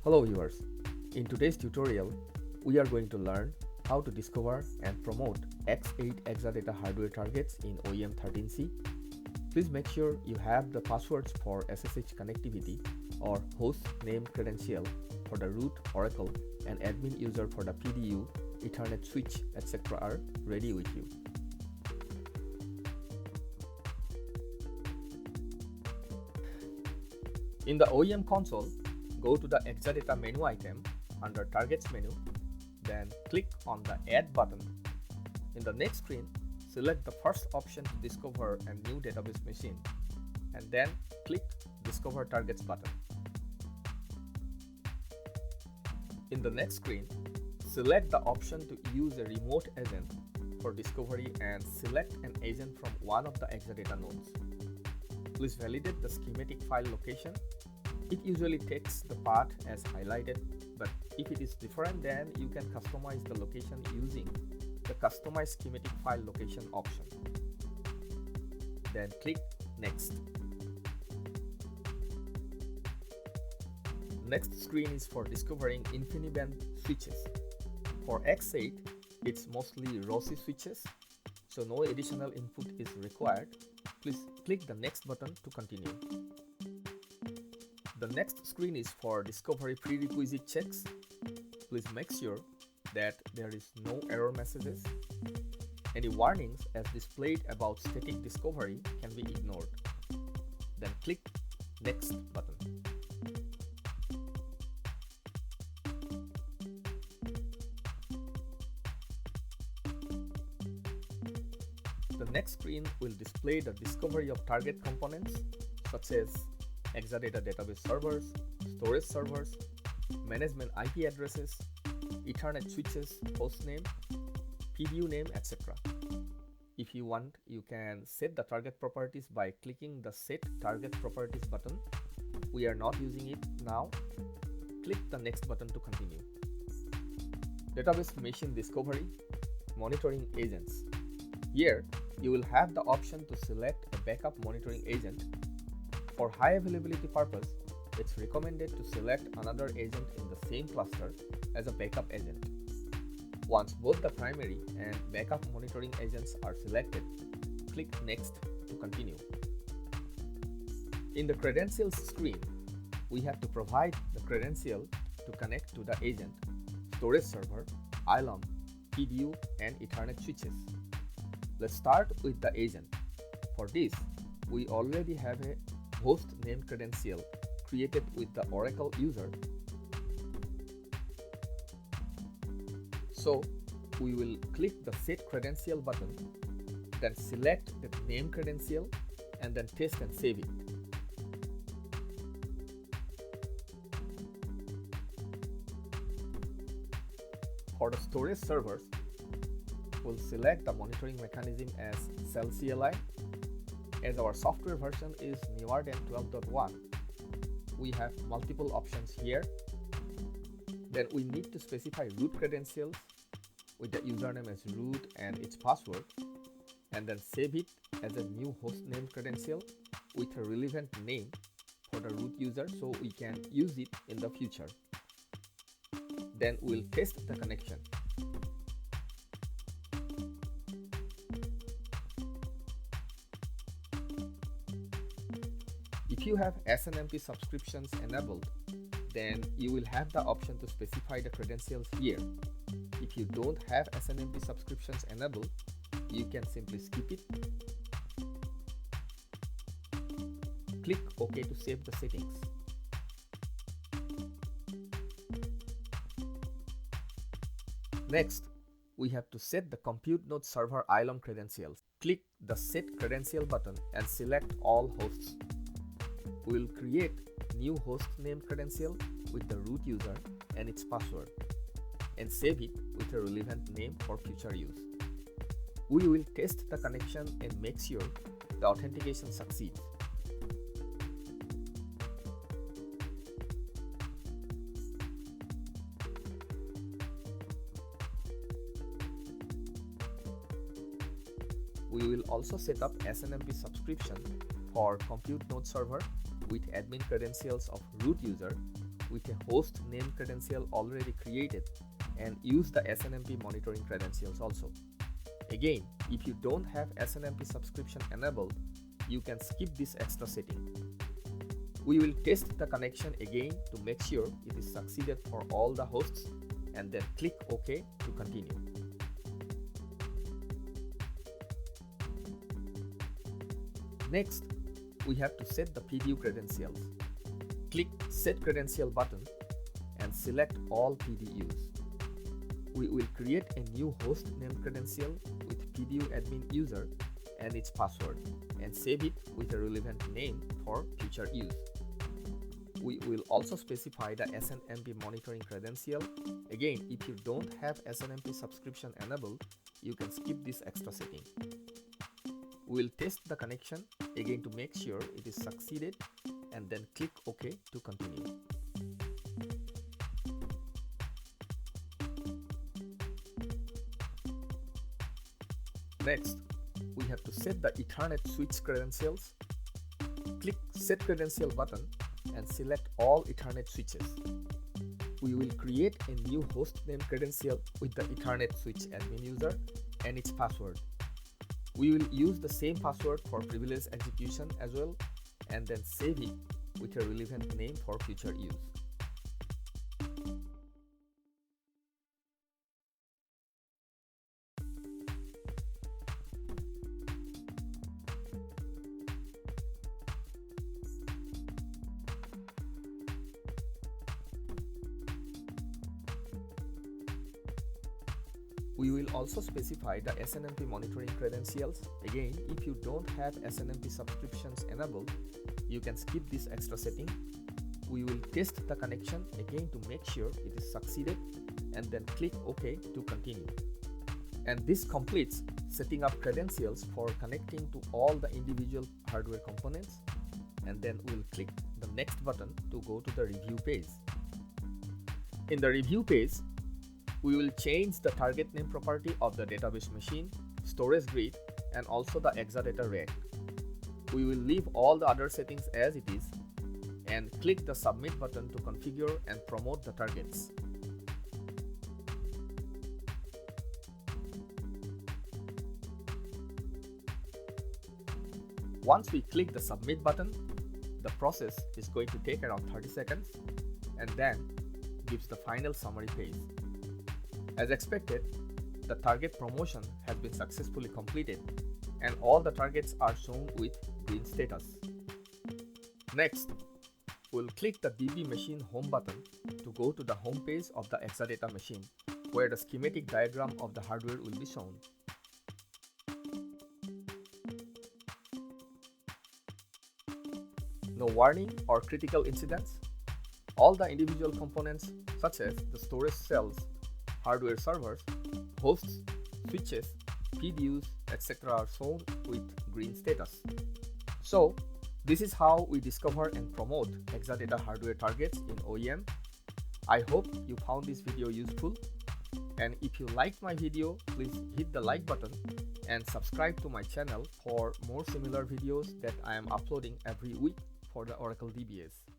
Hello viewers, in today's tutorial we are going to learn how to discover and promote X8 Exadata hardware targets in OEM 13c. Please make sure you have the passwords for SSH connectivity or host name credential for the root, Oracle and admin user for the PDU, Ethernet switch, etc. are ready with you. In the OEM console, go to the Exadata menu item under Targets menu, then click on the Add button. In the next screen, select the first option to discover a new database machine, and then click Discover Targets button. In the next screen, select the option to use a remote agent for discovery and select an agent from one of the Exadata nodes. Please validate the schematic file location. It usually takes the path as highlighted, but if it is different, then you can customize the location using the Customize Schematic File Location option. Then click Next. Next screen is for discovering InfiniBand switches. For X8, it's mostly ROSI switches, so no additional input is required. Please click the Next button to continue. The next screen is for discovery prerequisite checks. Please make sure that there is no error messages. Any warnings as displayed about static discovery can be ignored. Then click Next button. The next screen will display the discovery of target components such as Exadata database servers, storage servers, management IP addresses, Ethernet switches, hostname, PDU name, etc. If you want, you can set the target properties by clicking the Set Target Properties button. We are not using it now. Click the Next button to continue. Database machine discovery, monitoring agents. Here, you will have the option to select a backup monitoring agent. For high availability purpose, it's recommended to select another agent in the same cluster as a backup agent. Once both the primary and backup monitoring agents are selected, click Next to continue. In the credentials screen, we have to provide the credential to connect to the agent, storage server, ILOM, PDU, and Ethernet switches. Let's start with the agent. For this, we already have a host name credential created with the Oracle user. So we will click the Set Credential button, then select the name credential and then test and save it. For the storage servers, we'll select the monitoring mechanism as Cell CLI. As our software version is newer than 12.1, we have multiple options here. Then we need to specify root credentials with the username as root and its password, and then save it as a new hostname credential with a relevant name for the root user so we can use it in the future. Then we'll test the connection. If you have SNMP subscriptions enabled, then you will have the option to specify the credentials here. If you don't have SNMP subscriptions enabled, you can simply skip it. Click OK to save the settings. Next, we have to set the compute node server ILOM credentials. Click the Set Credential button and select all hosts. We will create new host name credential with the root user and its password and save it with a relevant name for future use. We will test the connection and make sure the authentication succeeds. We will also set up SNMP subscription for compute node server with admin credentials of root user with a host name credential already created and use the SNMP monitoring credentials also. Again, if you don't have SNMP subscription enabled, you can skip this extra setting. We will test the connection again to make sure it is succeeded for all the hosts and then click OK to continue. Next, we have to set the PDU credentials. Click Set Credential button and select all PDUs. We will create a new host name credential with PDU admin user and its password and save it with a relevant name for future use. We will also specify the SNMP monitoring credential. Again, if you don't have SNMP subscription enabled, you can skip this extra setting. We will test the connection again to make sure it is succeeded and then click OK to continue. Next, we have to set the Ethernet switch credentials. Click Set Credential button and select all Ethernet switches. We will create a new host name credential with the Ethernet switch admin user and its password. We will use the same password for privilege execution as well and then save it with a relevant name for future use. We will also specify the SNMP monitoring credentials. Again, if you don't have SNMP subscriptions enabled, you can skip this extra setting. We will test the connection again to make sure it is succeeded and then click OK to continue. And this completes setting up credentials for connecting to all the individual hardware components, and then we'll click the next button to go to the review page. In the review page, we will change the target name property of the database machine, storage grid, and also the Exadata rack. We will leave all the other settings as it is and click the submit button to configure and promote the targets. Once we click the submit button, the process is going to take around 30 seconds and then gives the final summary page. As expected, the target promotion has been successfully completed and all the targets are shown with green status. Next, we'll click the DB machine home button to go to the home page of the Exadata machine, where the schematic diagram of the hardware will be shown. No warning or critical incidents. All the individual components such as the storage cells, hardware servers, hosts, switches, PDUs, etc. are shown with green status. So, this is how we discover and promote Exadata hardware targets in OEM. I hope you found this video useful, and if you liked my video, please hit the like button and subscribe to my channel for more similar videos that I am uploading every week for the Oracle DBS.